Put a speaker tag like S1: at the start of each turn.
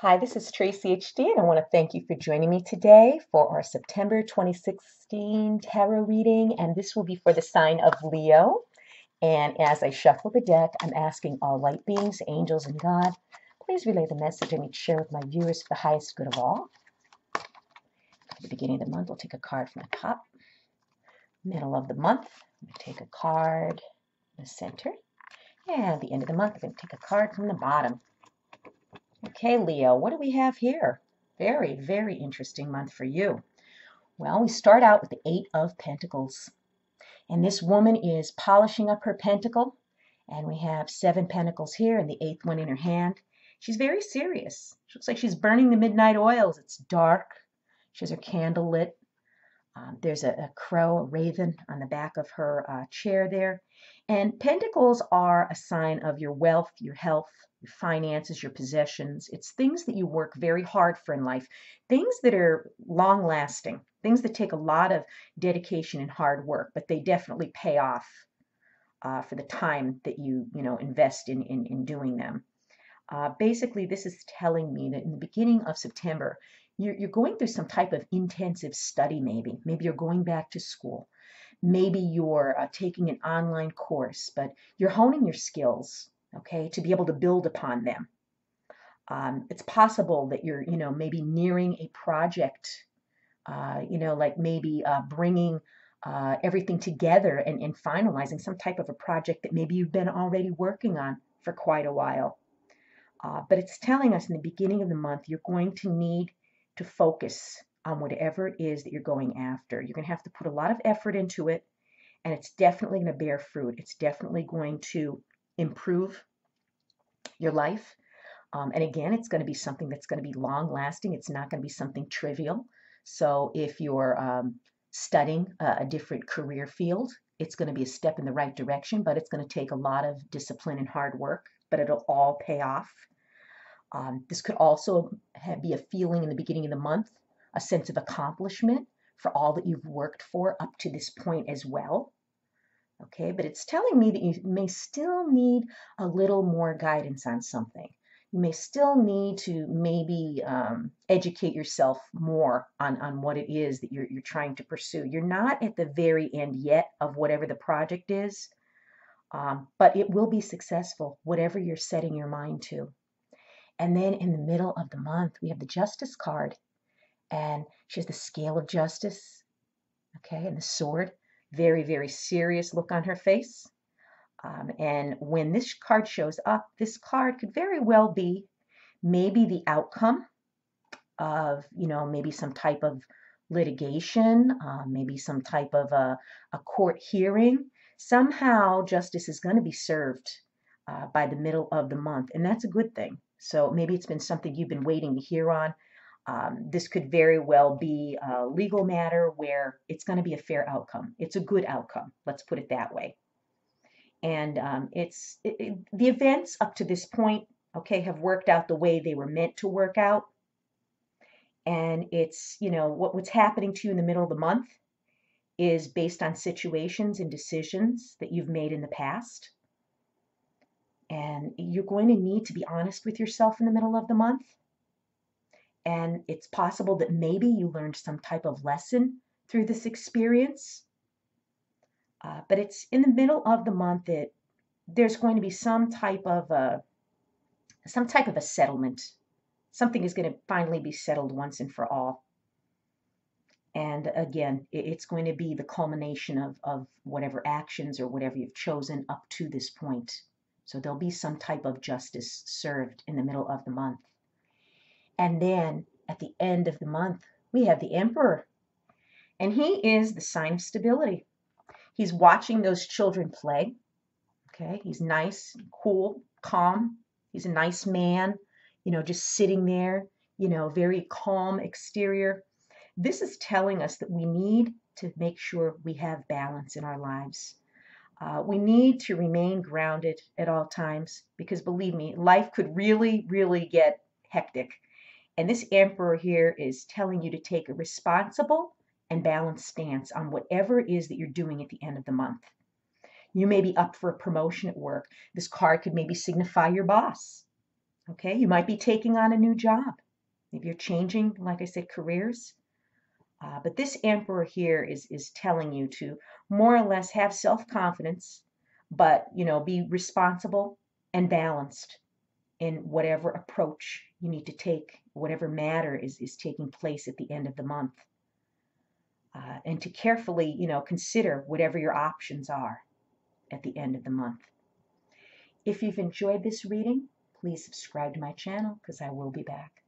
S1: Hi, this is Tracy HD, and I want to thank you for joining me today for our September 2016 tarot reading. And this will be for the sign of Leo. And as I shuffle the deck, I'm asking all light beings, angels, and God, please relay the message I need to share with my viewers for the highest good of all. At the beginning of the month, we'll take a card from the top. Middle of the month, I'm going to take a card in the center. And at the end of the month, I'm going to take a card from the bottom. Okay, Leo, what do we have here? Very, very interesting month for you. Well, we start out with the Eight of Pentacles. And this woman is polishing up her pentacle. And we have 7 pentacles here and the 8th one in her hand. She's very serious. She looks like she's burning the midnight oils. It's dark. She has her candle lit. There's a crow, a raven on the back of her chair there. And pentacles are a sign of your wealth, your health, your finances, your possessions. It's things that you work very hard for in life, things that are long lasting, things that take a lot of dedication and hard work, but they definitely pay off for the time that you invest in doing them. Basically, this is telling me that in the beginning of September, you're going through some type of intensive study, maybe. Maybe you're going back to school. Maybe you're taking an online course, but you're honing your skills, okay, to be able to build upon them. It's possible that you're, maybe nearing a project, like maybe bringing everything together and finalizing some type of a project that maybe you've been already working on for quite a while. But it's telling us in the beginning of the month, you're going to need to focus on whatever it is that you're going after. You're going to have to put a lot of effort into it, and it's definitely going to bear fruit. It's definitely going to improve your life. And again, it's going to be something that's going to be long lasting. It's not going to be something trivial. So if you're studying a different career field, it's going to be a step in the right direction, but it's going to take a lot of discipline and hard work, but it'll all pay off. This could also be a feeling in the beginning of the month, a sense of accomplishment for all that you've worked for up to this point as well. Okay, but it's telling me that you may still need a little more guidance on something. You may still need to maybe educate yourself more on what it is that you're trying to pursue. You're not at the very end yet of whatever the project is, but it will be successful, whatever you're setting your mind to. And then in the middle of the month, we have the Justice card. And she has the scale of justice, okay, and the sword. Very, very serious look on her face. And when this card shows up, this card could very well be maybe the outcome of, maybe some type of litigation, maybe some type of a court hearing. Somehow justice is going to be served by the middle of the month, and that's a good thing. So maybe it's been something you've been waiting to hear on. This could very well be a legal matter where it's going to be a fair outcome. It's a good outcome. Let's put it that way. And the events up to this point, okay, have worked out the way they were meant to work out. And it's, what's happening to you in the middle of the month is based on situations and decisions that you've made in the past. And you're going to need to be honest with yourself in the middle of the month. And it's possible that maybe you learned some type of lesson through this experience. But it's in the middle of the month that there's going to be some type of a settlement. Something is going to finally be settled once and for all. And again, it's going to be the culmination of whatever actions or whatever you've chosen up to this point. So there'll be some type of justice served in the middle of the month. And then at the end of the month, we have the Emperor. And he is the sign of stability. He's watching those children play. Okay, he's nice, cool, calm. He's a nice man, just sitting there, very calm exterior. This is telling us that we need to make sure we have balance in our lives. We need to remain grounded at all times because believe me, life could really, really get hectic. And this Emperor here is telling you to take a responsible and balanced stance on whatever it is that you're doing at the end of the month. You may be up for a promotion at work. This card could maybe signify your boss. Okay, you might be taking on a new job. Maybe you're changing, like I said, careers. But this Emperor here is telling you to more or less have self-confidence, but be responsible and balanced in whatever approach you need to take, whatever matter is taking place at the end of the month. And to carefully, consider whatever your options are at the end of the month. If you've enjoyed this reading, please subscribe to my channel because I will be back.